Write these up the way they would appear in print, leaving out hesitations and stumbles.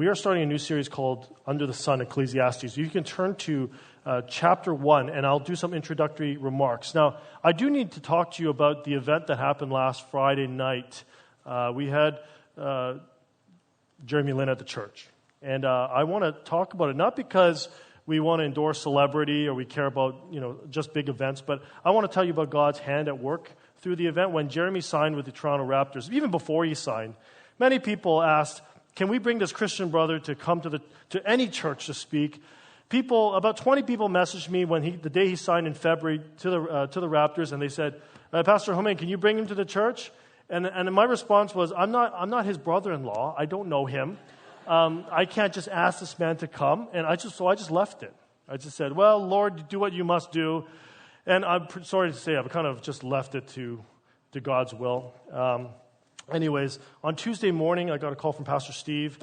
we are starting a new series called Under the Sun, Ecclesiastes. You can turn to chapter 1, and I'll do some introductory remarks. Now, I do need to talk to you about the event that happened last Friday night. We had Jeremy Lin at the church. And I want to talk about it, not because we want to endorse celebrity or we care about, just big events, but I want to tell you about God's hand at work through the event. When Jeremy signed with the Toronto Raptors, even before he signed, many people asked, can we bring this Christian brother to come to any church to speak? About 20 people messaged me the day he signed in February to the Raptors, and they said, Pastor Ho-Ming, can you bring him to the church? And my response was, I'm not his brother-in-law. I don't know him. I can't just ask this man to come. And I just left it. I just said, well, Lord, do what you must do. And I'm sorry to say, I've kind of just left it to God's will. Anyways, on Tuesday morning, I got a call from Pastor Steve.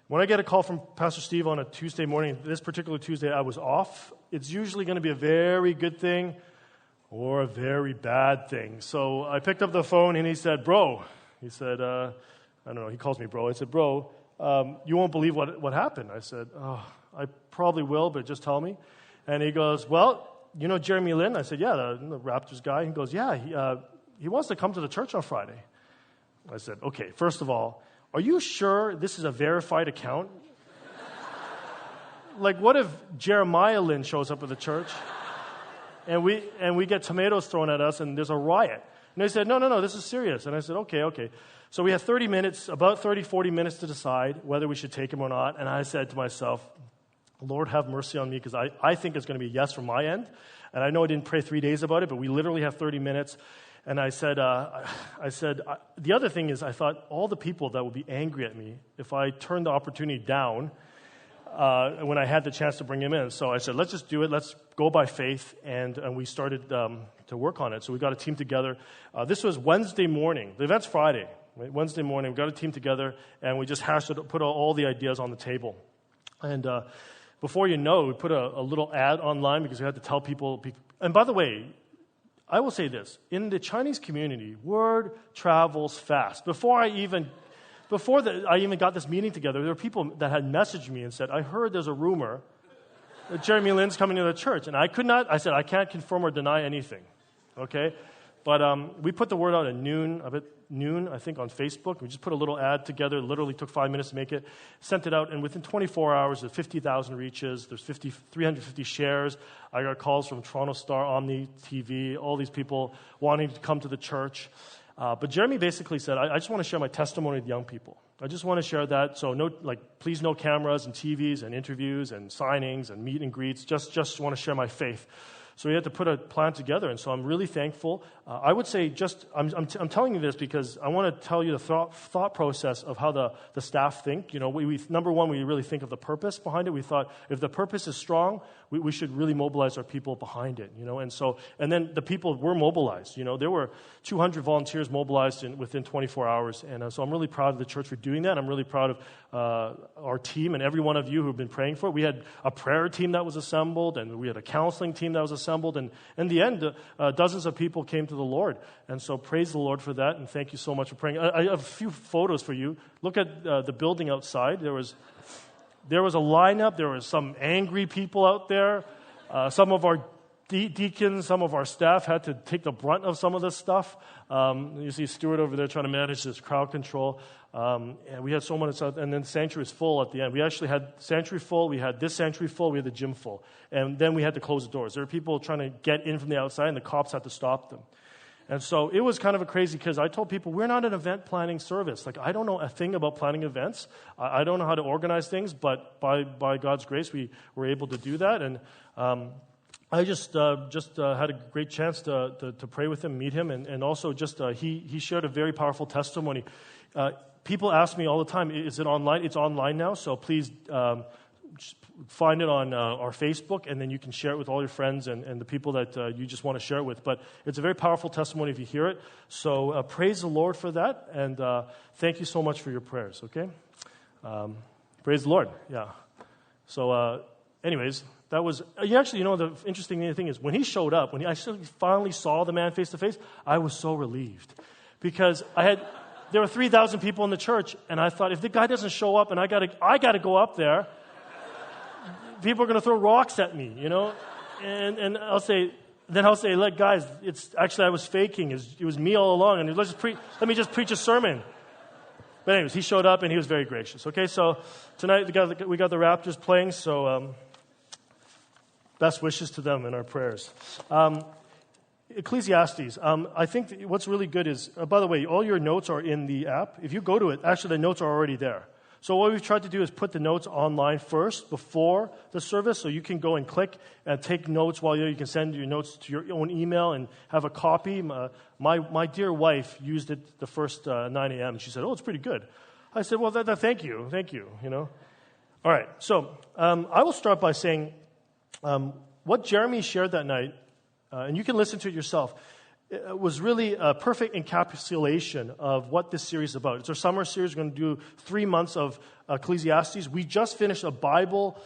When I get a call from Pastor Steve on a Tuesday morning, this particular Tuesday I was off. It's usually going to be a very good thing or a very bad thing. So I picked up the phone and he said, bro, he said, I don't know, he calls me bro. I said, bro, you won't believe what happened. I said, oh, I probably will, but just tell me. And he goes, well, you know Jeremy Lin? I said, yeah, the Raptors guy. He goes, yeah, he wants to come to the church on Friday. I said, okay, first of all, are you sure this is a verified account? Like, what if Jeremiah Lin shows up at the church and we get tomatoes thrown at us and there's a riot? And they said, no, this is serious. And I said, okay. So we had 40 minutes to decide whether we should take him or not. And I said to myself, Lord, have mercy on me, because I think it's going to be a yes from my end. And I know I didn't pray 3 days about it, but we literally have 30 minutes. And I said, the other thing is, I thought all the people that would be angry at me if I turned the opportunity down when I had the chance to bring him in. So I said, let's just do it. Let's go by faith. And we started to work on it. So we got a team together. This was Wednesday morning. The event's Friday. Right? Wednesday morning, we got a team together, and we just put all the ideas on the table. And before you know, we put a little ad online because we had to tell people. And by the way, I will say this. In the Chinese community, word travels fast. Before I even got this meeting together, there were people that had messaged me and said, I heard there's a rumor that Jeremy Lin's coming to the church. And I said, I can't confirm or deny anything. Okay? But we put the word out at noon, I think, on Facebook. We just put a little ad together. It literally took 5 minutes to make it. Sent it out, and within 24 hours, there's 50,000 reaches. There's 350 shares. I got calls from Toronto Star, Omni TV, all these people wanting to come to the church. But Jeremy basically said, I just want to share my testimony with young people. I just want to share that. So please no cameras and TVs and interviews and signings and meet and greets. Just want to share my faith. So we had to put a plan together, and so I'm really thankful. I would say I'm telling you this because I want to tell you the thought process of how the staff think. Number one, we really think of the purpose behind it. We thought if the purpose is strong, we should really mobilize our people behind it. And then the people were mobilized. There were 200 volunteers mobilized within 24 hours, and so I'm really proud of the church for doing that. I'm really proud of our team and every one of you who have been praying for it. We had a prayer team that was assembled, and we had a counseling team that was assembled, and in the end, dozens of people came to the Lord. And so praise the Lord for that, and thank you so much for praying. I have a few photos for you. Look at the building outside. There was a lineup. There were some angry people out there. Some of our deacons, some of our staff had to take the brunt of some of this stuff. You see Stuart over there trying to manage this crowd control. And we had so much, and then the sanctuary was full at the end. We actually had sanctuary full, we had this sanctuary full, we had the gym full. And then we had to close the doors. There were people trying to get in from the outside, and the cops had to stop them. And so it was kind of a crazy, because I told people, we're not an event planning service. I don't know a thing about planning events. I don't know how to organize things, but by God's grace, we were able to do that. And I just had a great chance to pray with him, meet him, and also he shared a very powerful testimony. People ask me all the time, is it online? It's online now, so please find it on our Facebook, and then you can share it with all your friends and the people that you just want to share it with. But it's a very powerful testimony if you hear it. So praise the Lord for that, and thank you so much for your prayers, okay? Praise the Lord, yeah. So anyways, that was, the interesting thing is when he showed up, when I finally saw the man face to face, I was so relieved. Because I there were 3,000 people in the church, and I thought, if the guy doesn't show up and I gotta go up there, people are going to throw rocks at me, And I'll say, look, guys, it's actually I was faking. It was me all along, and let me just preach a sermon. But anyways, he showed up, and he was very gracious. Okay, so tonight we got the Raptors playing, so best wishes to them in our prayers. Ecclesiastes. I think what's really good is, by the way, all your notes are in the app. If you go to it, actually the notes are already there. So what we've tried to do is put the notes online first, before the service, so you can go and click and take notes while you can send your notes to your own email and have a copy. My dear wife used it the first 9 a.m. She said, "Oh, it's pretty good." I said, "Well, thank you, All right, so I will start by saying what Jeremy shared that night, and you can listen to it yourself, it was really a perfect encapsulation of what this series is about. It's our summer series. We're going to do 3 months of Ecclesiastes. We just finished a Bible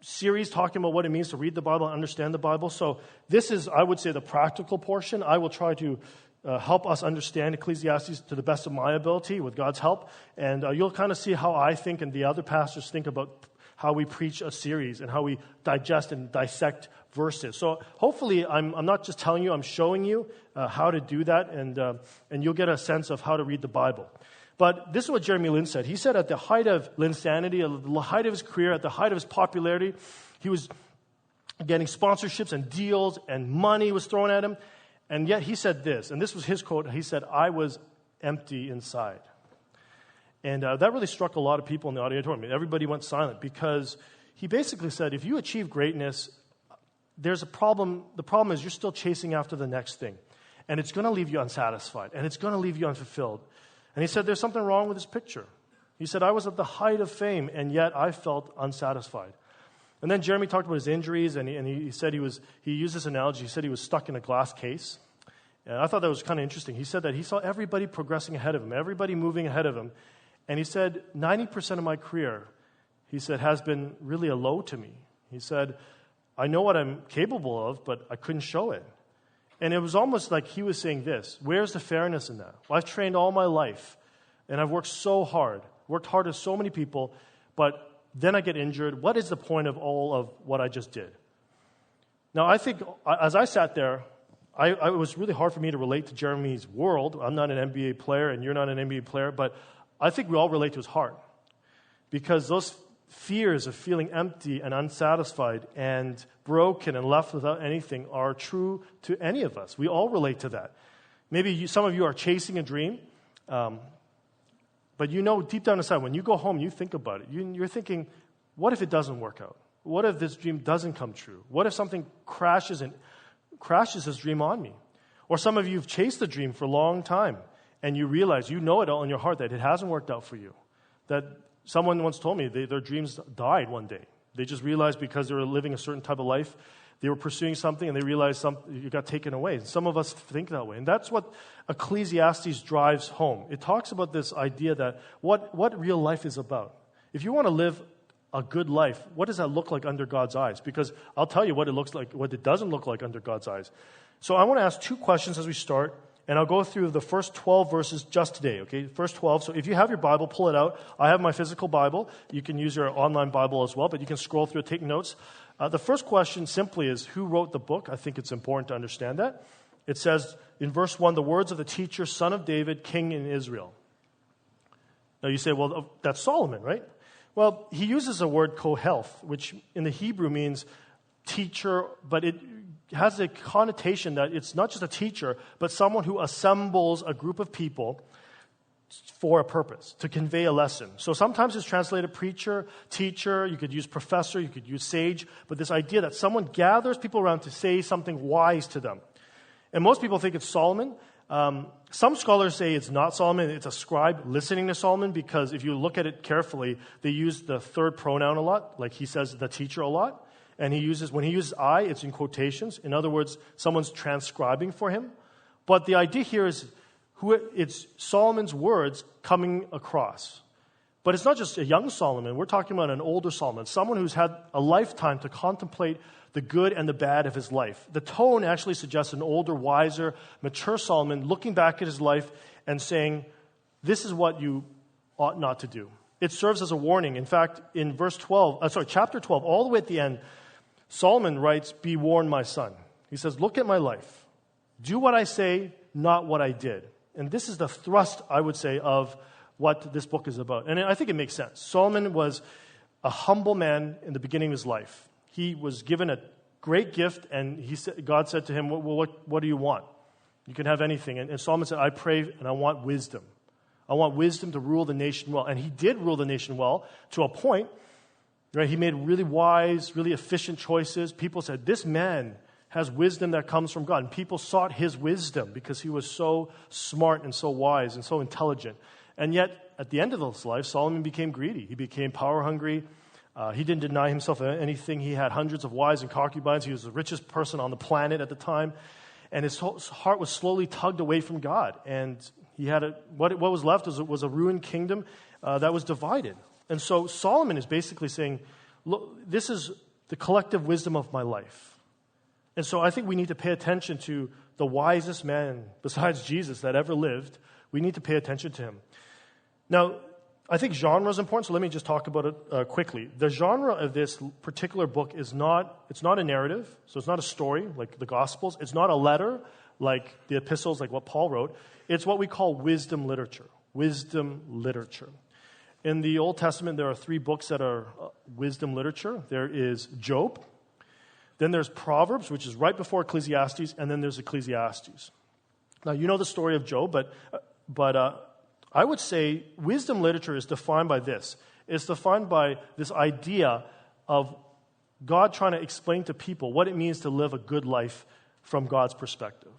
series talking about what it means to read the Bible and understand the Bible. So this is, I would say, the practical portion. I will try to help us understand Ecclesiastes to the best of my ability with God's help. And you'll kind of see how I think and the other pastors think about how we preach a series and how we digest and dissect verses. So hopefully I'm not just telling you, I'm showing you how to do that, and you'll get a sense of how to read the Bible. But this is what Jeremy Lin said. He said at the height of Linsanity, at the height of his career, at the height of his popularity, he was getting sponsorships and deals, and money was thrown at him. And yet he said this, and this was his quote. He said, "I was empty inside." And that really struck a lot of people in the auditorium. Everybody went silent because he basically said, if you achieve greatness, there's a problem. The problem is you're still chasing after the next thing. And it's going to leave you unsatisfied. And it's going to leave you unfulfilled. And he said, there's something wrong with this picture. He said, I was at the height of fame, and yet I felt unsatisfied. And then Jeremy talked about his injuries, and he said he used this analogy. He said he was stuck in a glass case. And I thought that was kind of interesting. He said that he saw everybody progressing ahead of him, everybody moving ahead of him. And he said, 90% of my career, he said, has been really a low to me. He said, I know what I'm capable of, but I couldn't show it. And it was almost like he was saying this, where's the fairness in that? Well, I've trained all my life, and I've worked so hard, worked hard as so many people, but then I get injured. What is the point of all of what I just did? Now, I think as I sat there, it was really hard for me to relate to Jeremy's world. I'm not an NBA player, and you're not an NBA player, but I think we all relate to his heart. Because those fears of feeling empty and unsatisfied and broken and left without anything are true to any of us. We all relate to that. Maybe some of you are chasing a dream, but deep down inside, when you go home, you think about it. You're thinking, what if it doesn't work out? What if this dream doesn't come true? What if something crashes this dream on me? Or some of you have chased the dream for a long time, and you realize, it all in your heart that it hasn't worked out for you. That someone once told me their dreams died one day. They just realized because they were living a certain type of life, they were pursuing something, and they realized you got taken away. Some of us think that way. And that's what Ecclesiastes drives home. It talks about this idea that what real life is about. If you want to live a good life, what does that look like under God's eyes? Because I'll tell you what it looks like, what it doesn't look like under God's eyes. So I want to ask 2 questions as we start. And I'll go through the first 12 verses just today, okay? First 12. So if you have your Bible, pull it out. I have my physical Bible. You can use your online Bible as well, but you can scroll through it, take notes. The first question simply is, who wrote the book? I think it's important to understand that. It says in verse 1, the words of the teacher, son of David, king in Israel. Now you say, well, that's Solomon, right? Well, he uses a word kohelth, which in the Hebrew means teacher, but it has a connotation that it's not just a teacher, but someone who assembles a group of people for a purpose, to convey a lesson. So sometimes it's translated preacher, teacher, you could use professor, you could use sage, but this idea that someone gathers people around to say something wise to them. And most people think it's Solomon. Some scholars say it's not Solomon, it's a scribe listening to Solomon, because if you look at it carefully, they use the third pronoun a lot, like he says the teacher a lot. And when he uses I, it's in quotations. In other words, someone's transcribing for him. But the idea here is it's Solomon's words coming across. But it's not just a young Solomon. We're talking about an older Solomon, someone who's had a lifetime to contemplate the good and the bad of his life. The tone actually suggests an older, wiser, mature Solomon looking back at his life and saying, this is what you ought not to do. It serves as a warning. In fact, in chapter 12, all the way at the end, Solomon writes, "Be warned, my son." He says, "Look at my life. Do what I say, not what I did." And this is the thrust, I would say, of what this book is about. And I think it makes sense. Solomon was a humble man in the beginning of his life. He was given a great gift, and God said to him, "Well, what do you want? You can have anything." And Solomon said, "I pray and I want wisdom. I want wisdom to rule the nation well." And he did rule the nation well to a point. Right? He made really wise, really efficient choices. People said, "This man has wisdom that comes from God." And people sought his wisdom because he was so smart and so wise and so intelligent. And yet, at the end of his life, Solomon became greedy. He became power hungry. He didn't deny himself anything. He had hundreds of wives and concubines. He was the richest person on the planet at the time. And his heart was slowly tugged away from God. And he had what was left was a ruined kingdom that was divided. And so Solomon is basically saying, look, this is the collective wisdom of my life. And so I think we need to pay attention to the wisest man besides Jesus that ever lived. We need to pay attention to him. Now, I think genre is important, so let me just talk about it quickly. The genre of this particular book it's not a narrative, so it's not a story like the Gospels. It's not a letter like the epistles, like what Paul wrote. It's what we call wisdom literature. Wisdom literature. In the Old Testament, there are 3 books that are wisdom literature. There is Job, then there's Proverbs, which is right before Ecclesiastes, and then there's Ecclesiastes. Now, you know the story of Job, but I would say wisdom literature is defined by this. It's defined by this idea of God trying to explain to people what it means to live a good life from God's perspective.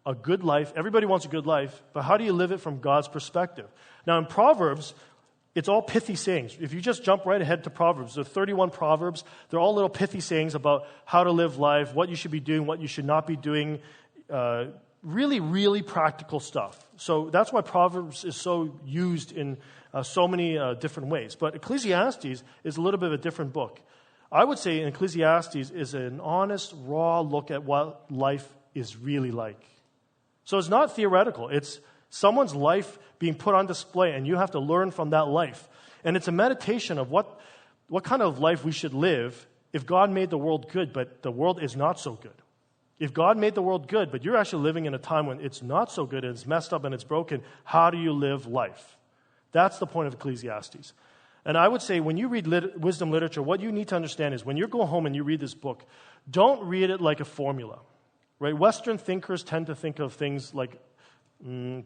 A good life, everybody wants a good life, but how do you live it from God's perspective? Now, in Proverbs, it's all pithy sayings. If you just jump right ahead to Proverbs, there are 31 Proverbs. They're all little pithy sayings about how to live life, what you should be doing, what you should not be doing. Really, really practical stuff. So that's why Proverbs is so used in so many different ways. But Ecclesiastes is a little bit of a different book. I would say Ecclesiastes is an honest, raw look at what life is really like. So it's not theoretical. It's someone's life being put on display, and you have to learn from that life. And it's a meditation of what kind of life we should live if God made the world good, but the world is not so good. If God made the world good, but you're actually living in a time when it's not so good, and it's messed up and it's broken, how do you live life? That's the point of Ecclesiastes. And I would say when you read wisdom literature, what you need to understand is when you go home and you read this book, don't read it like a formula. Right? Western thinkers tend to think of things like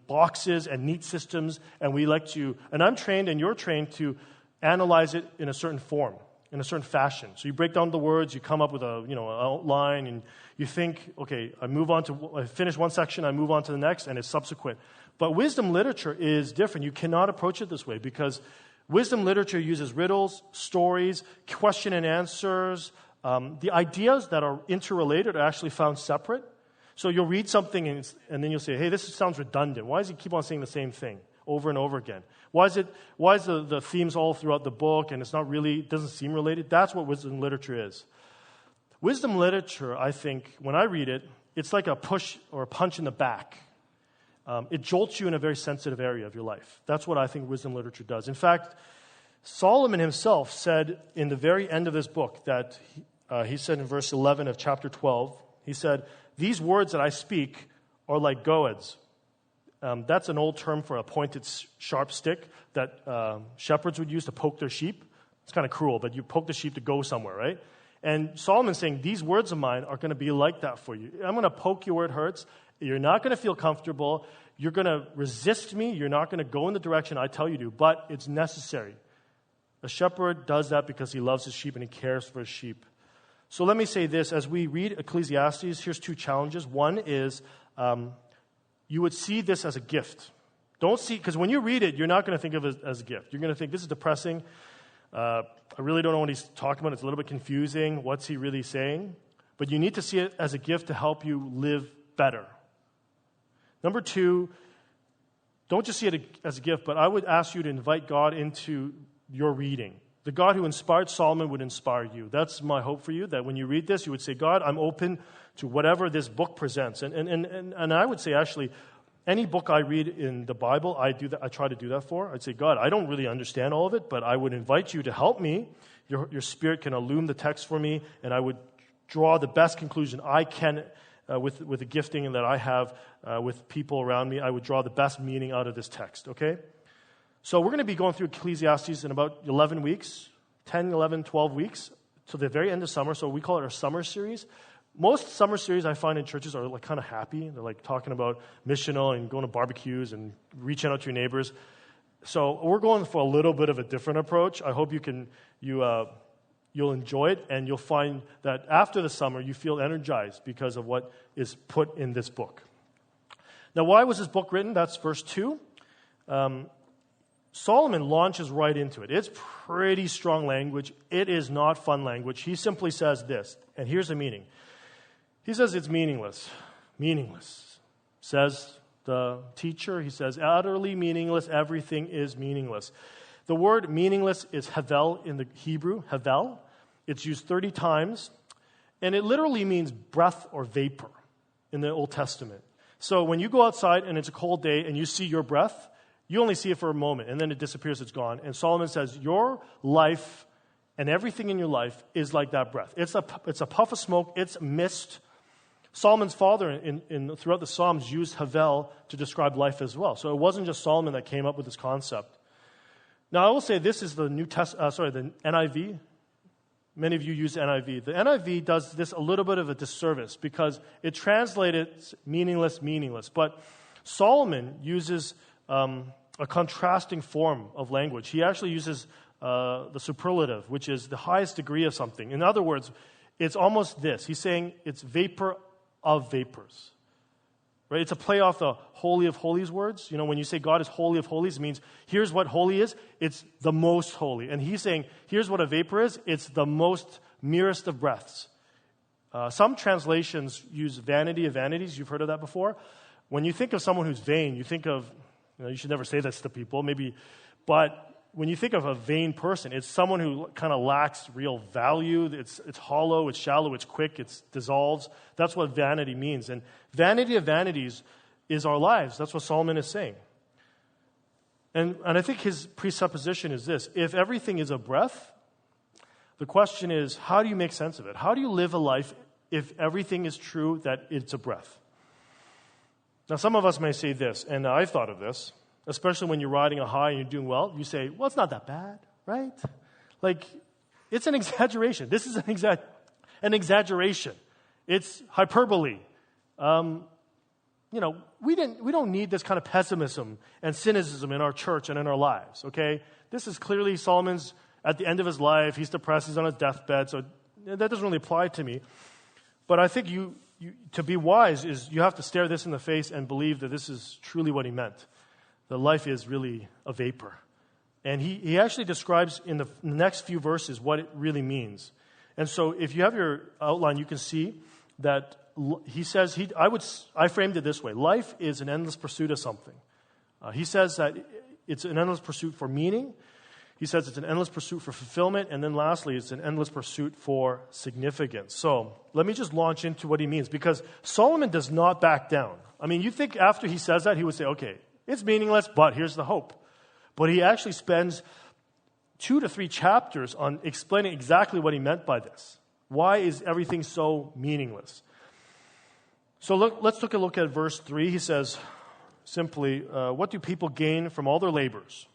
boxes and neat systems, and I'm trained and you're trained to analyze it in a certain form, in a certain fashion. So you break down the words, you come up with an outline, and you think, okay, I finish one section, I move on to the next, and it's subsequent. But wisdom literature is different. You cannot approach it this way because wisdom literature uses riddles, stories, question and answers. The ideas that are interrelated are actually found separate. So you'll read something and then you'll say, hey, this sounds redundant. Why does he keep on saying the same thing over and over again? Why is the themes all throughout the book and doesn't seem related? That's what wisdom literature is. Wisdom literature, I think, when I read it, it's like a push or a punch in the back. It jolts you in a very sensitive area of your life. That's what I think wisdom literature does. In fact, Solomon himself said in the very end of this book that he said in verse 11 of chapter 12, he said, "These words that I speak are like goads." That's an old term for a pointed, sharp stick that shepherds would use to poke their sheep. It's kind of cruel, but you poke the sheep to go somewhere, right? And Solomon's saying, these words of mine are going to be like that for you. I'm going to poke you where it hurts. You're not going to feel comfortable. You're going to resist me. You're not going to go in the direction I tell you to, but it's necessary. A shepherd does that because he loves his sheep and he cares for his sheep. So let me say this. As we read Ecclesiastes, here's 2 challenges. One is you would see this as a gift. Because when you read it, you're not going to think of it as a gift. You're going to think, this is depressing. I really don't know what he's talking about. It's a little bit confusing. What's he really saying? But you need to see it as a gift to help you live better. Number 2, don't just see it as a gift, but I would ask you to invite God into your reading. The God who inspired Solomon would inspire you. That's my hope for you, that when you read this, you would say, God, I'm open to whatever this book presents. And I would say, actually, any book I read in the Bible, I try to do that for. I'd say, God, I don't really understand all of it, but I would invite you to help me. Your Spirit can illumine the text for me, and I would draw the best conclusion I can with the gifting that I have with people around me. I would draw the best meaning out of this text, okay? So we're going to be going through Ecclesiastes in about 11 weeks, 10, 11, 12 weeks, to the very end of summer. So we call it our summer series. Most summer series I find in churches are like kind of happy. They're like talking about missional and going to barbecues and reaching out to your neighbors. So we're going for a little bit of a different approach. I hope you'll enjoy it, and you'll find that after the summer you feel energized because of what is put in this book. Now, why was this book written? That's verse 2. Solomon launches right into it. It's pretty strong language. It is not fun language. He simply says this, and here's the meaning. He says it's meaningless. Meaningless. Says the teacher. He says, utterly meaningless. Everything is meaningless. The word meaningless is havel in the Hebrew. Havel. It's used 30 times. And it literally means breath or vapor in the Old Testament. So when you go outside and it's a cold day and you see your breath, you only see it for a moment and then it disappears, it's gone. And Solomon says, your life and everything in your life is like that breath. It's a puff of smoke. It's mist. Solomon's father throughout the Psalms used havel to describe life as well. So it wasn't just Solomon that came up with this concept. Now, I will say this is the the NIV. Many of you use NIV. The NIV does this a little bit of a disservice because it translated meaningless, meaningless. But Solomon uses a contrasting form of language. He actually uses the superlative, which is the highest degree of something. In other words, it's almost this. He's saying it's vapor of vapors. Right? It's a play off the Holy of Holies words. You know, when you say God is Holy of Holies, it means here's what holy is. It's the most holy. And he's saying here's what a vapor is. It's the most merest of breaths. Some translations use vanity of vanities. You've heard of that before. When you think of someone who's vain, you think of, you should never say this to people, maybe, but when you think of a vain person, it's someone who kind of lacks real value. It's hollow, it's shallow, it's quick, it dissolves. That's what vanity means. And vanity of vanities is our lives. That's what Solomon is saying. And I think his presupposition is this. If everything is a breath, the question is, how do you make sense of it? How do you live a life if everything is true that it's a breath? Now, some of us may say this, and I've thought of this, especially when you're riding a high and you're doing well. You say, well, it's not that bad, right? Like, it's an exaggeration. This is an exaggeration. It's hyperbole. We don't need this kind of pessimism and cynicism in our church and in our lives, okay? This is clearly Solomon's at the end of his life. He's depressed. He's on his deathbed, so that doesn't really apply to me. But I think you to be wise is you have to stare this in the face and believe that this is truly what he meant. That life is really a vapor. And he actually describes in the next few verses what it really means. And so if you have your outline, you can see that he says, I framed it this way. Life is an endless pursuit of something. He says that it's an endless pursuit for meaning. He says it's an endless pursuit for fulfillment. And then lastly, it's an endless pursuit for significance. So let me just launch into what he means, because Solomon does not back down. I mean, you think after he says that, he would say, okay, it's meaningless, but here's the hope. But he actually spends 2 to 3 chapters on explaining exactly what he meant by this. Why is everything so meaningless? So let's take a look at verse 3. He says simply, what do people gain from all their labors?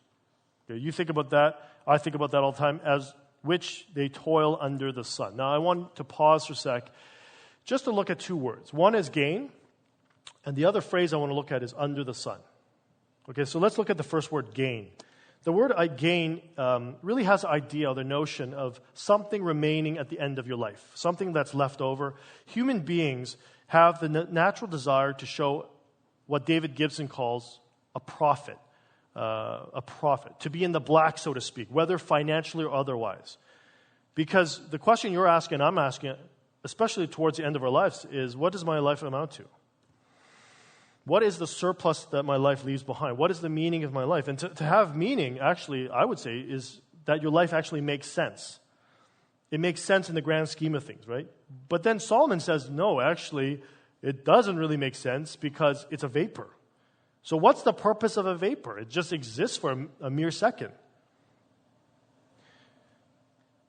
Okay, you think about that. I think about that all the time, as which they toil under the sun. Now, I want to pause for a sec just to look at 2 words. One is gain, and the other phrase I want to look at is under the sun. Okay, so let's look at the first word, gain. The word gain really has the idea, the notion of something remaining at the end of your life, something that's left over. Human beings have the natural desire to show what David Gibson calls a profit, to be in the black, so to speak, whether financially or otherwise. Because the question you're asking, I'm asking, especially towards the end of our lives, is what does my life amount to? What is the surplus that my life leaves behind? What is the meaning of my life? And to have meaning, actually, I would say, is that your life actually makes sense. It makes sense in the grand scheme of things, right? But then Solomon says, no, actually, it doesn't really make sense because it's a vapor. So what's the purpose of a vapor? It just exists for a mere second.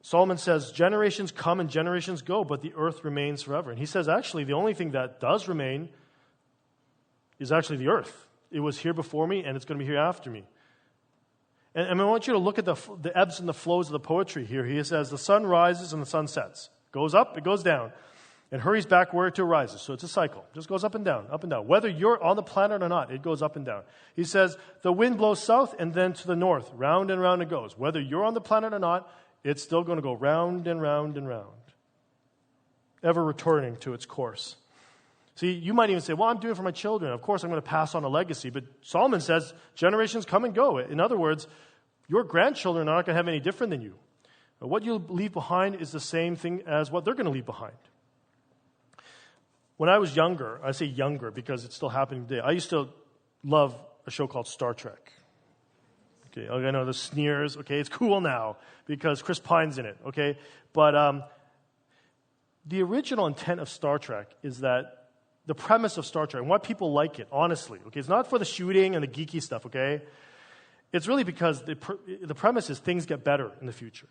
Solomon says, generations come and generations go, but the earth remains forever. And he says, actually, the only thing that does remain is actually the earth. It was here before me, and it's going to be here after me. And I want you to look at the ebbs and the flows of the poetry here. He says, the sun rises and the sun sets. Goes up, it goes down. And hurries back where it arises. So it's a cycle. Just goes up and down, up and down. Whether you're on the planet or not, it goes up and down. He says, the wind blows south and then to the north. Round and round it goes. Whether you're on the planet or not, it's still going to go round and round and round. Ever returning to its course. See, you might even say, well, I'm doing it for my children. Of course, I'm going to pass on a legacy. But Solomon says, generations come and go. In other words, your grandchildren are not going to have any different than you. But what you leave behind is the same thing as what they're going to leave behind. When I was younger, I say younger because it's still happening today, I used to love a show called Star Trek. Okay, I know the sneers, okay, it's cool now because Chris Pine's in it, okay? But the original intent of Star Trek is that the premise of Star Trek, and why people like it, honestly, okay, it's not for the shooting and the geeky stuff, okay? It's really because the premise is things get better in the future,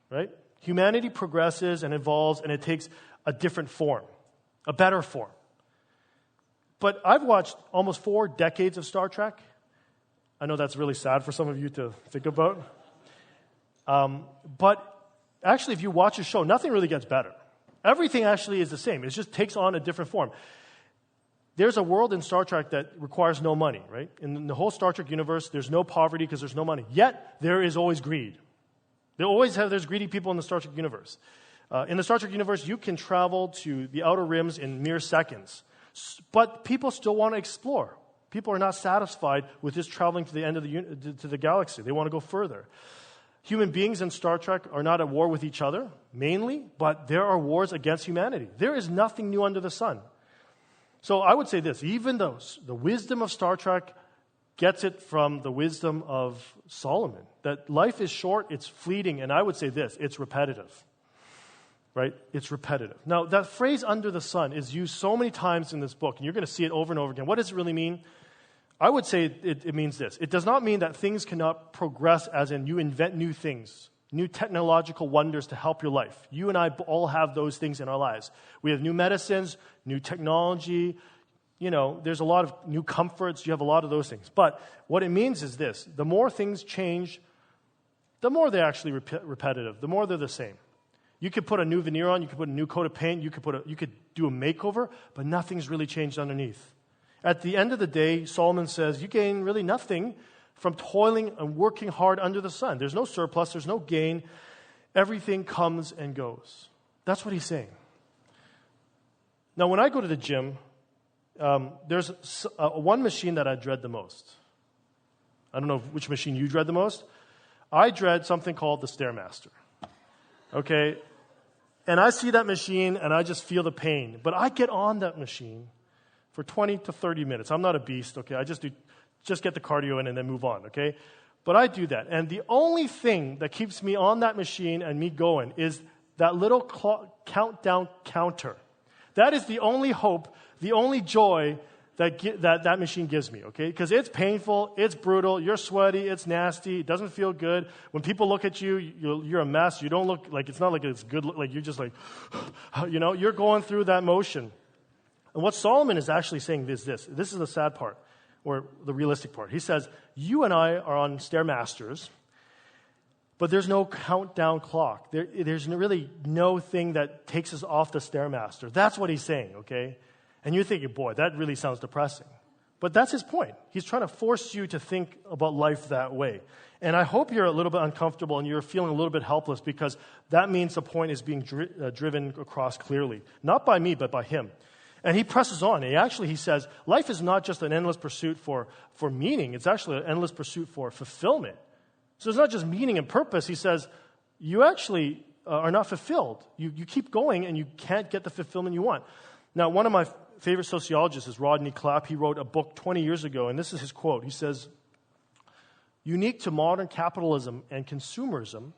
right? Humanity progresses and evolves, and it takes a different form. A better form. But I've watched almost 4 decades of Star Trek. I know that's really sad for some of you to think about. But actually, if you watch a show, nothing really gets better. Everything actually is the same. It just takes on a different form. There's a world in Star Trek that requires no money, right? In the whole Star Trek universe, there's no poverty because there's no money. Yet, there is always greed. There's greedy people in the Star Trek universe. In the Star Trek universe, you can travel to the outer rims in mere seconds. But people still want to explore. People are not satisfied with just traveling to the end of the galaxy. They want to go further. Human beings in Star Trek are not at war with each other, mainly, but there are wars against humanity. There is nothing new under the sun. So I would say this, even though the wisdom of Star Trek gets it from the wisdom of Solomon, that life is short, it's fleeting, and I would say this, it's repetitive. Right? It's repetitive. Now, that phrase under the sun is used so many times in this book, and you're going to see it over and over again. What does it really mean? I would say it means this. It does not mean that things cannot progress as in you invent new things, new technological wonders to help your life. You and I all have those things in our lives. We have new medicines, new technology, there's a lot of new comforts. You have a lot of those things. But what it means is this. The more things change, the more they're actually repetitive, the more they're the same. You could put a new veneer on, you could put a new coat of paint, you could do a makeover, but nothing's really changed underneath. At the end of the day, Solomon says, you gain really nothing from toiling and working hard under the sun. There's no surplus, there's no gain. Everything comes and goes. That's what he's saying. Now, when I go to the gym, there's one machine that I dread the most. I don't know which machine you dread the most. I dread something called the Stairmaster. Okay? And I see that machine and I just feel the pain. But I get on that machine for 20 to 30 minutes. I'm not a beast, okay? I just get the cardio in and then move on, okay? But I do that. And the only thing that keeps me on that machine and me going is that little countdown counter. That is the only hope, the only joy that machine gives me, okay? Because it's painful, it's brutal, you're sweaty, it's nasty, it doesn't feel good. When people look at you, you're a mess. You don't look like, it's not like it's good, like you're just like, you're going through that motion. And what Solomon is actually saying is this. This is the sad part, or the realistic part. He says, you and I are on Stairmasters, but there's no countdown clock. There's really no thing that takes us off the Stairmaster. That's what he's saying, okay? And you're thinking, boy, that really sounds depressing. But that's his point. He's trying to force you to think about life that way. And I hope you're a little bit uncomfortable and you're feeling a little bit helpless because that means the point is being driven across clearly. Not by me, but by him. And he presses on. He says, life is not just an endless pursuit for meaning. It's actually an endless pursuit for fulfillment. So it's not just meaning and purpose. He says, you actually are not fulfilled. You keep going and you can't get the fulfillment you want. Now, one of my favorite sociologists is Rodney Clapp. He wrote a book 20 years ago, and this is his quote. He says, unique to modern capitalism and consumerism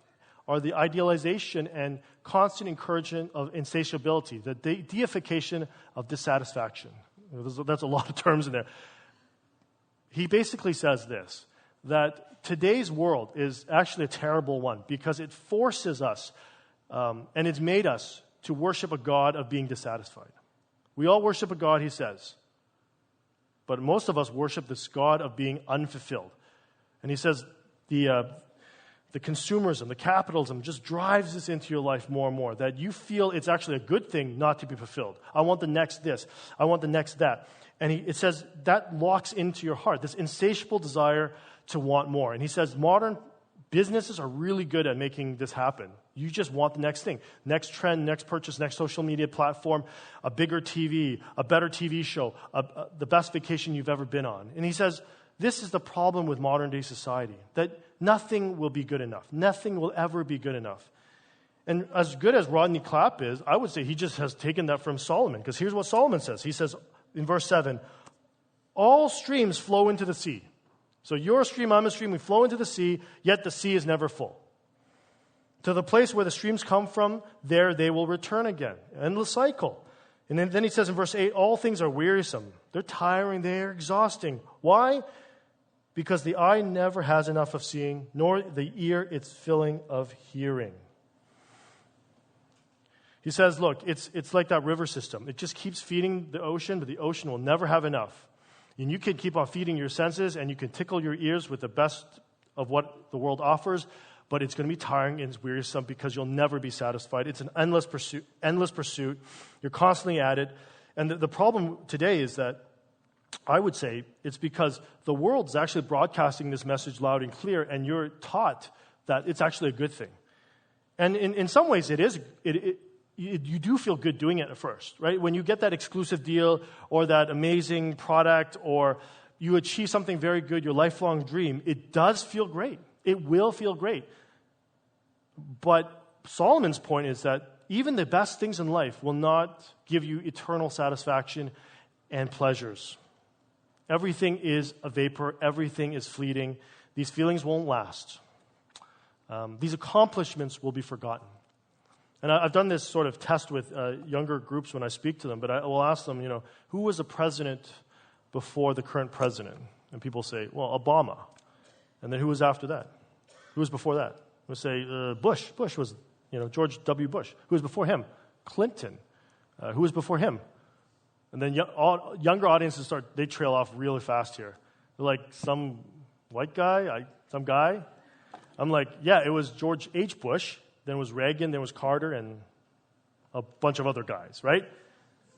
are the idealization and constant encouragement of insatiability, the deification of dissatisfaction. That's a lot of terms in there. he basically says this, that today's world is actually a terrible one because it forces us and it's made us to worship a God of being dissatisfied. We all worship a God, he says, but most of us worship this God of being unfulfilled. And he says the consumerism, the capitalism just drives this into your life more and more, that you feel it's actually a good thing not to be fulfilled. I want the next this. I want the next that. And it says that locks into your heart, this insatiable desire to want more. And he says modern businesses are really good at making this happen. You just want the next thing, next trend, next purchase, next social media platform, a bigger TV, a better TV show, the best vacation you've ever been on. And he says this is the problem with modern day society, that nothing will be good enough. Nothing will ever be good enough. And as good as Rodney Clapp is, I would say he just has taken that from Solomon, because here's what Solomon says. He says in verse 7, all streams flow into the sea. So you're a stream, I'm a stream, we flow into the sea, yet the sea is never full. To the place where the streams come from, there they will return again. Endless cycle. And then he says in verse 8, all things are wearisome. They're tiring, they're exhausting. Why? Because the eye never has enough of seeing, nor the ear its filling of hearing. He says, look, it's like that river system. It just keeps feeding the ocean, but the ocean will never have enough. And you can keep on feeding your senses, and you can tickle your ears with the best of what the world offers, but it's going to be tiring and it's wearisome because you'll never be satisfied. It's an endless pursuit. You're constantly at it. And the problem today is that I would say it's because the world is actually broadcasting this message loud and clear, and you're taught that it's actually a good thing. And in some ways, it is. You do feel good doing it at first, right? When you get that exclusive deal or that amazing product, or you achieve something very good, your lifelong dream, it does feel great. It will feel great. But Solomon's point is that even the best things in life will not give you eternal satisfaction and pleasures. Everything is a vapor. Everything is fleeting. These feelings won't last. These accomplishments will be forgotten. And I've done this sort of test with younger groups when I speak to them, but I will ask them, who was the president before the current president? And people say, well, Obama. And then who was after that? Who was before that? We'll say Bush. Bush was, George W. Bush. Who was before him? Clinton. Who was before him? And then younger audiences they trail off really fast here. They're like, some white guy, some guy. I'm like, yeah, it was George H. Bush. Then it was Reagan, then it was Carter, and a bunch of other guys, right?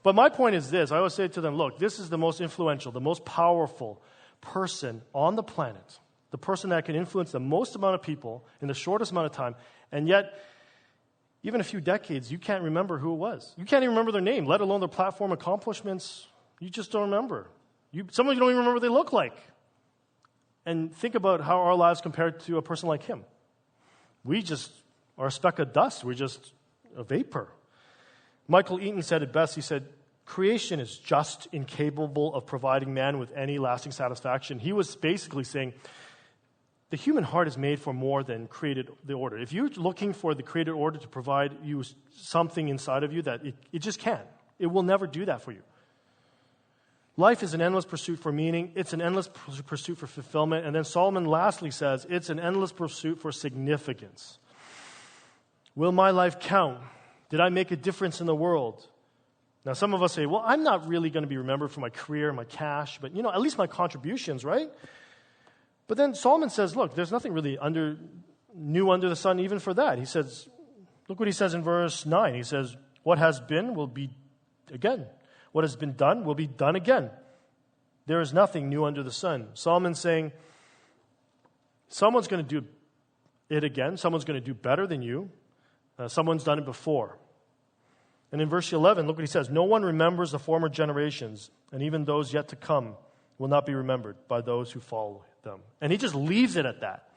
But my point is this. I always say to them, look, this is the most influential, the most powerful person on the planet, the person that can influence the most amount of people in the shortest amount of time, and yet, even a few decades, you can't remember who it was. You can't even remember their name, let alone their platform accomplishments. You just don't remember. Some of you don't even remember what they look like. And think about how our lives compare to a person like him. We just are a speck of dust. We're just a vapor. Michael Eaton said it best. He said, creation is just incapable of providing man with any lasting satisfaction. He was basically saying, the human heart is made for more than created the order. If you're looking for the created order to provide you something inside of you, that it just can't. It will never do that for you. Life is an endless pursuit for meaning. It's an endless pursuit for fulfillment. And then Solomon lastly says, it's an endless pursuit for significance. Will my life count? Did I make a difference in the world? Now, some of us say, well, I'm not really going to be remembered for my career, my cash, but, at least my contributions, right? But then Solomon says, look, there's nothing really new under the sun even for that. He says, look what he says in verse 9. He says, what has been will be again. What has been done will be done again. There is nothing new under the sun. Solomon's saying, someone's going to do it again. Someone's going to do better than you. Someone's done it before. And in verse 11, look what he says. No one remembers the former generations, and even those yet to come will not be remembered by those who follow them. And he just leaves it at that.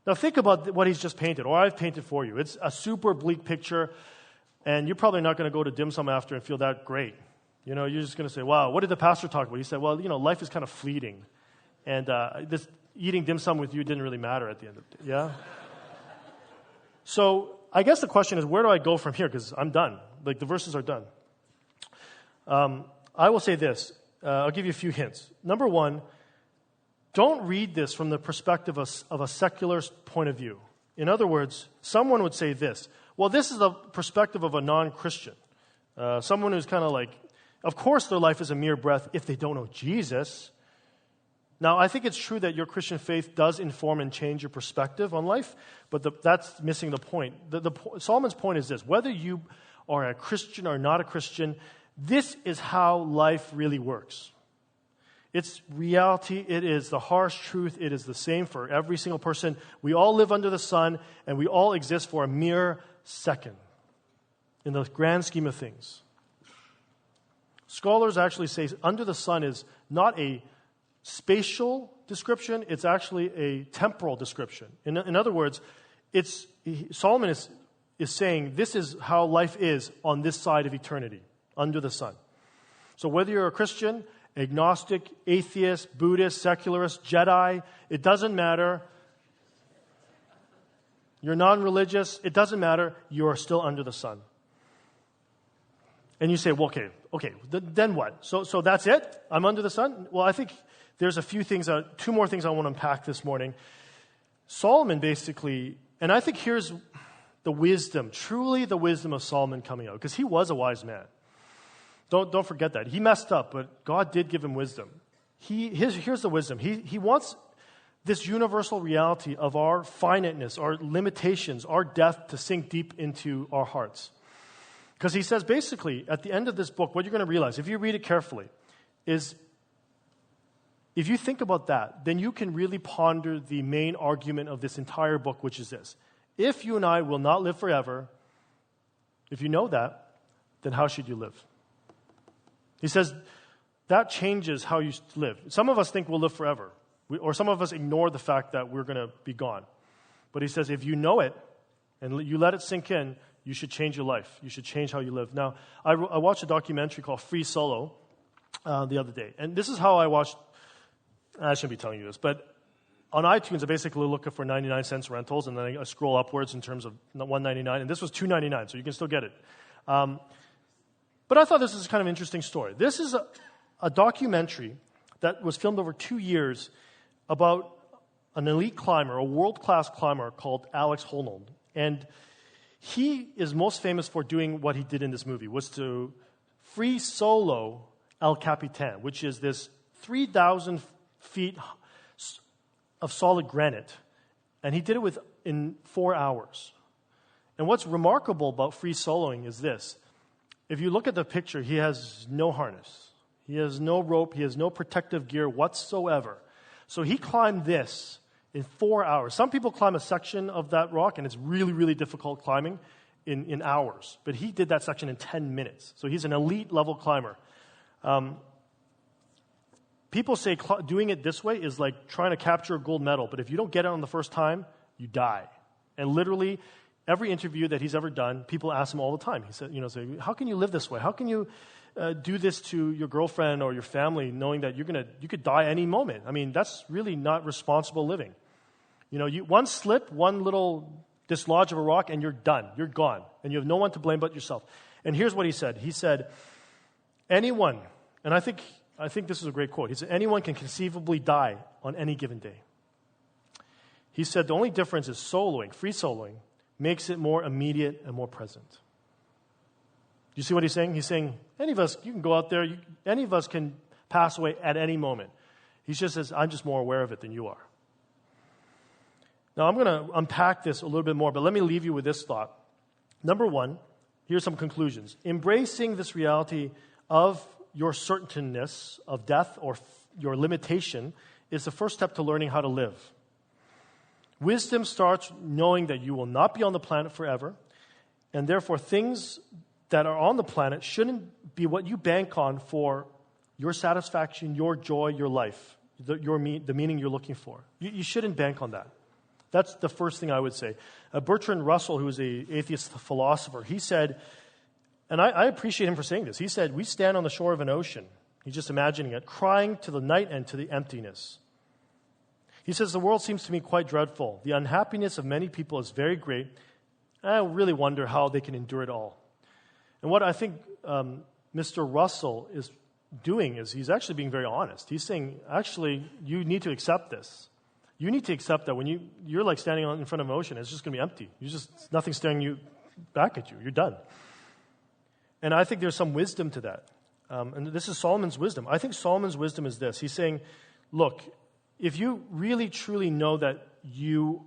Now think about what he's just painted, or I've painted for you. It's a super bleak picture, and you're probably not going to go to dim sum after and feel that great. You're just going to say, wow, what did the pastor talk about? He said, well, life is kind of fleeting. And this eating dim sum with you didn't really matter at the end of the day. Yeah? So I guess the question is, where do I go from here? Because I'm done. The verses are done. I will say this. I'll give you a few hints. Number one, don't read this from the perspective of a secular point of view. In other words, someone would say this, well, this is the perspective of a non-Christian. Someone who's kind of like, of course their life is a mere breath if they don't know Jesus. Now, I think it's true that your Christian faith does inform and change your perspective on life, but that's missing the point. Solomon's point is this: whether you are a Christian or not a Christian, this is how life really works. It's reality. It is the harsh truth. It is the same for every single person. We all live under the sun, and we all exist for a mere second in the grand scheme of things. Scholars actually say under the sun is not a spatial description, it's actually a temporal description. In other words, Solomon is saying this is how life is on this side of eternity, under the sun. So whether you're a Christian, agnostic, atheist, Buddhist, secularist, Jedi, it doesn't matter. You're non-religious, it doesn't matter. You are still under the sun. And you say, well, okay, then what? So that's it? I'm under the sun? Well, I think there's two more things I want to unpack this morning. Solomon basically, and I think here's the wisdom, truly the wisdom of Solomon coming out, because he was a wise man. Don't forget that. He messed up, but God did give him wisdom. Here's the wisdom. He wants this universal reality of our finiteness, our limitations, our death to sink deep into our hearts. Because he says basically, at the end of this book, what you're going to realize, if you read it carefully, is if you think about that, then you can really ponder the main argument of this entire book, which is this: if you and I will not live forever, if you know that, then how should you live? He says that changes how you live. Some of us think we'll live forever, or some of us ignore the fact that we're going to be gone. But he says if you know it and you let it sink in, you should change your life. You should change how you live. Now, I watched a documentary called Free Solo the other day. And this is how I watched. I shouldn't be telling you this, but on iTunes, I basically look for 99 cents rentals, and then I scroll upwards in terms of $1.99. And this was $2.99, so you can still get it. But I thought this was kind of an interesting story. This is a documentary that was filmed over 2 years about an elite climber, a world-class climber called Alex Honnold. And he is most famous for doing what he did in this movie, was to free solo El Capitan, which is this 3,000 feet of solid granite. And he did it in 4 hours. And what's remarkable about free soloing is this. If you look at the picture, he has no harness. He has no rope. He has no protective gear whatsoever. So he climbed this in 4 hours. Some people climb a section of that rock, and it's really, really difficult climbing in hours. But he did that section in 10 minutes. So he's an elite level climber. People say doing it this way is like trying to capture a gold medal. But if you don't get it on the first time, you die. And literally, every interview that he's ever done, people ask him all the time. He said, say, how can you live this way? How can you do this to your girlfriend or your family, knowing that you could die any moment? I mean, that's really not responsible living. One slip, one little dislodge of a rock, and you're done. You're gone. And you have no one to blame but yourself. And here's what he said. He said, anyone, and I think this is a great quote. He said, anyone can conceivably die on any given day. He said, the only difference is free soloing, makes it more immediate and more present. Do you see what he's saying? He's saying, any of us, you can go out there, any of us can pass away at any moment. He just says, I'm just more aware of it than you are. Now, I'm going to unpack this a little bit more, but let me leave you with this thought. Number one, here's some conclusions. Embracing this reality of your certainness of death or your limitation is the first step to learning how to live. Wisdom starts knowing that you will not be on the planet forever, and therefore things that are on the planet shouldn't be what you bank on for your satisfaction, your joy, your life, the meaning you're looking for. You shouldn't bank on that. That's the first thing I would say. Bertrand Russell, who is an atheist philosopher, he said, and I appreciate him for saying this, he said, we stand on the shore of an ocean, he's just imagining it, crying to the night and to the emptiness. He says, the world seems to me quite dreadful. The unhappiness of many people is very great, and I really wonder how they can endure it all. And what I think Mr. Russell is doing is he's actually being very honest. He's saying, actually, you need to accept this. You need to accept that when you're like standing in front of an ocean, it's just going to be empty. Nothing staring you back at you. You're done. And I think there's some wisdom to that. And this is Solomon's wisdom. I think Solomon's wisdom is this. He's saying, look, if you really, truly know that you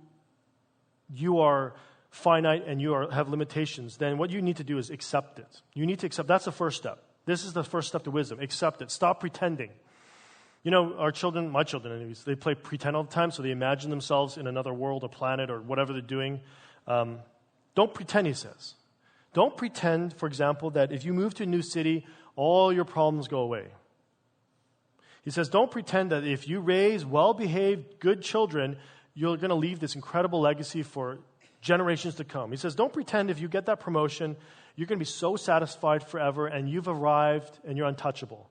are finite and have limitations, then what you need to do is accept it. You need to accept. That's the first step. This is the first step to wisdom. Accept it. Stop pretending. You know, our children, my children anyways, they play pretend all the time, so they imagine themselves in another world or planet or whatever they're doing. Don't pretend, he says. Don't pretend, for example, that if you move to a new city, all your problems go away. He says, don't pretend that if you raise well-behaved, good children, you're going to leave this incredible legacy for generations to come. He says, don't pretend if you get that promotion, you're going to be so satisfied forever and you've arrived and you're untouchable.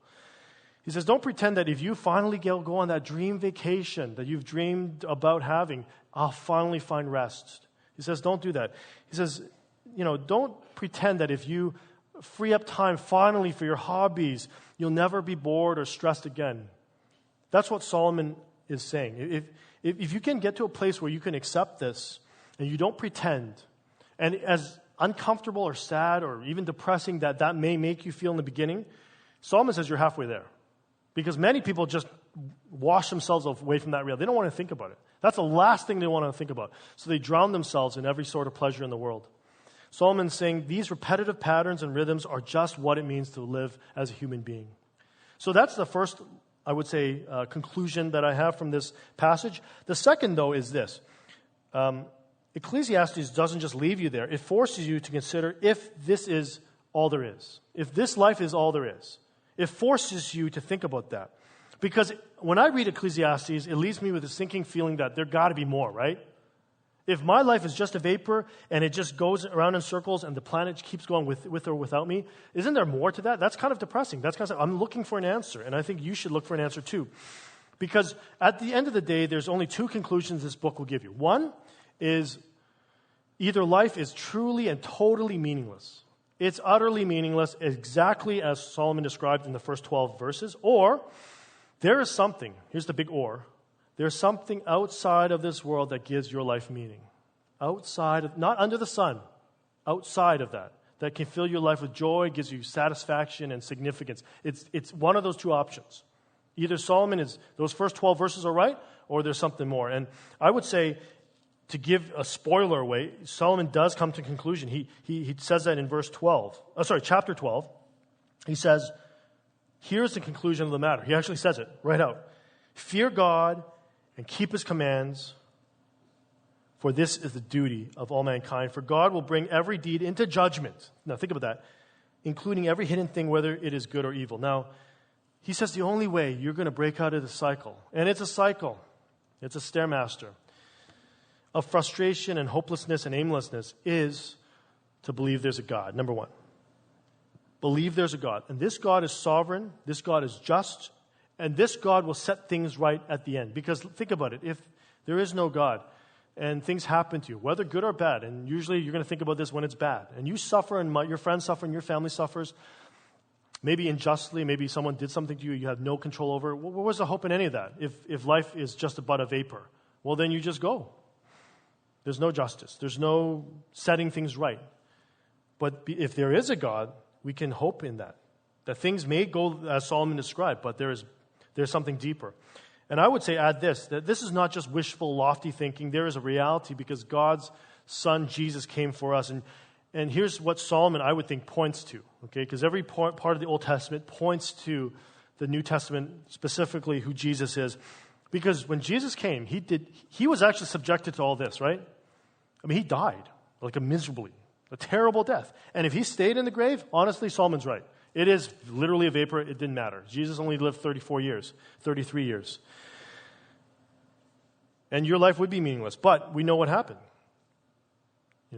He says, don't pretend that if you finally go on that dream vacation that you've dreamed about having, I'll finally find rest. He says, don't do that. He says, don't pretend that if you free up time finally for your hobbies, you'll never be bored or stressed again. That's what Solomon is saying. If you can get to a place where you can accept this and you don't pretend, and as uncomfortable or sad or even depressing that may make you feel in the beginning, Solomon says you're halfway there. Because many people just wash themselves away from that reality. They don't want to think about it. That's the last thing they want to think about. So they drown themselves in every sort of pleasure in the world. Solomon's saying these repetitive patterns and rhythms are just what it means to live as a human being. So that's the first, I would say, conclusion that I have from this passage. The second, though, is this. Ecclesiastes doesn't just leave you there. It forces you to consider if this is all there is. If this life is all there is. It forces you to think about that. Because when I read Ecclesiastes, it leaves me with a sinking feeling that there got to be more, right? If my life is just a vapor and it just goes around in circles and the planet keeps going with or without me, isn't there more to that? That's kind of depressing. That's kind of, I'm looking for an answer, and I think you should look for an answer too. Because at the end of the day, there's only two conclusions this book will give you. One is either life is truly and totally meaningless. It's utterly meaningless, exactly as Solomon described in the first 12 verses, or there is something, here's the big or, there's something outside of this world that gives your life meaning. Outside of, not under the sun, outside of that can fill your life with joy, gives you satisfaction and significance. It's one of those two options. Either those first 12 verses are right, or there's something more. And I would say, to give a spoiler away, Solomon does come to a conclusion. He says that in chapter 12. He says, here's the conclusion of the matter. He actually says it right out. Fear God and keep his commands, for this is the duty of all mankind. For God will bring every deed into judgment. Now think about that. Including every hidden thing, whether it is good or evil. Now, he says the only way you're going to break out of the cycle, and it's a cycle, it's a stairmaster, of frustration and hopelessness and aimlessness is to believe there's a God. Number one, believe there's a God. And this God is sovereign, this God is just, and this God will set things right at the end. Because think about it, if there is no God and things happen to you, whether good or bad, and usually you're going to think about this when it's bad, and you suffer and your friends suffer and your family suffers, maybe unjustly, maybe someone did something to you you have no control over, what was the hope in any of that? If life is just about a vapor, well then you just go. There's no justice. There's no setting things right. But if there is a God, we can hope in that. That things may go as Solomon described, but there's something deeper. And I would say add this, that this is not just wishful, lofty thinking. There is a reality because God's Son, Jesus, came for us. And here's what Solomon, I would think, points to. Okay, because every part of the Old Testament points to the New Testament, specifically who Jesus is. Because when Jesus came, he was actually subjected to all this, right? I mean, he died like a terrible death. And if he stayed in the grave, honestly, Solomon's right. It is literally a vapor. It didn't matter. Jesus only lived 33 years. And your life would be meaningless. But we know what happened.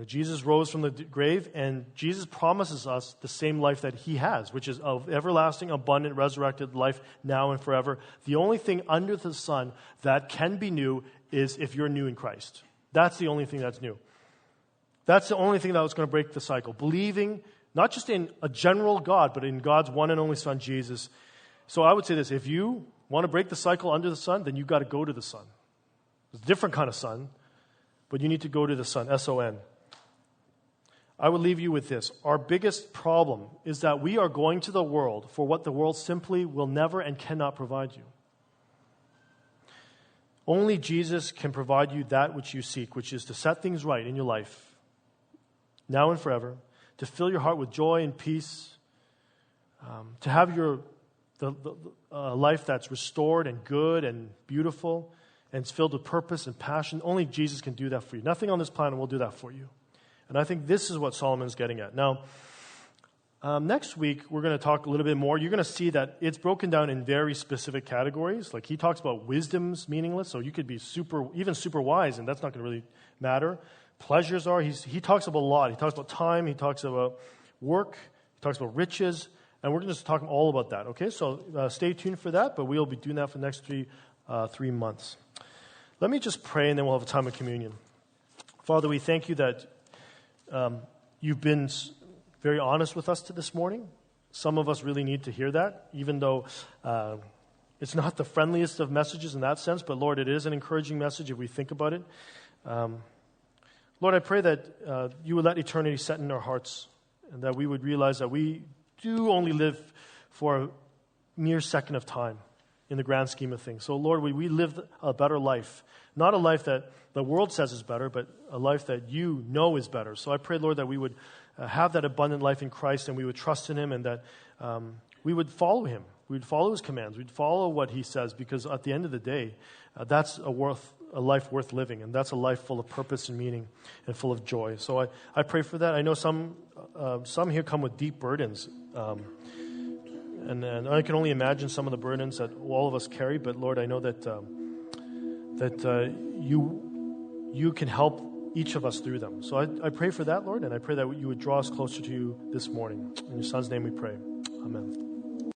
Jesus rose from the grave, and Jesus promises us the same life that he has, which is of everlasting, abundant, resurrected life now and forever. The only thing under the sun that can be new is if you're new in Christ. That's the only thing that's new. That's the only thing that was going to break the cycle. Believing not just in a general God, but in God's one and only Son, Jesus. So I would say this, if you want to break the cycle under the sun, then you've got to go to the sun. It's a different kind of sun, but you need to go to the sun, S-O-N. I would leave you with this. Our biggest problem is that we are going to the world for what the world simply will never and cannot provide you. Only Jesus can provide you that which you seek, which is to set things right in your life, now and forever, to fill your heart with joy and peace, to have the life that's restored and good and beautiful and it's filled with purpose and passion. Only Jesus can do that for you. Nothing on this planet will do that for you. And I think this is what Solomon's getting at. Now, next week, we're going to talk a little bit more. You're going to see that it's broken down in very specific categories. Like he talks about wisdom's meaningless, so you could be even super wise, and that's not going to really matter. Pleasures are. He talks about a lot. He talks about time. He talks about work. He talks about riches. And we're going to talk all about that, okay? So stay tuned for that, but we'll be doing that for the next three months. Let me just pray, and then we'll have a time of communion. Father, we thank you that you've been very honest with us this morning. Some of us really need to hear that, even though it's not the friendliest of messages in that sense, but Lord, it is an encouraging message if we think about it. Lord, I pray that you would let eternity set in our hearts and that we would realize that we do only live for a mere second of time in the grand scheme of things. So Lord, we live a better life, not a life that the world says is better, but a life that you know is better. So I pray, Lord, that we would have that abundant life in Christ and we would trust in him and that we would follow him. We would follow his commands. We'd follow what he says because at the end of the day, that's a life worth living, and that's a life full of purpose and meaning and full of joy. So I pray for that. I know some here come with deep burdens, and I can only imagine some of the burdens that all of us carry. But Lord, I know that you can help each of us through them. So I pray for that, Lord, and I pray that you would draw us closer to you this morning. In your Son's name we pray. Amen.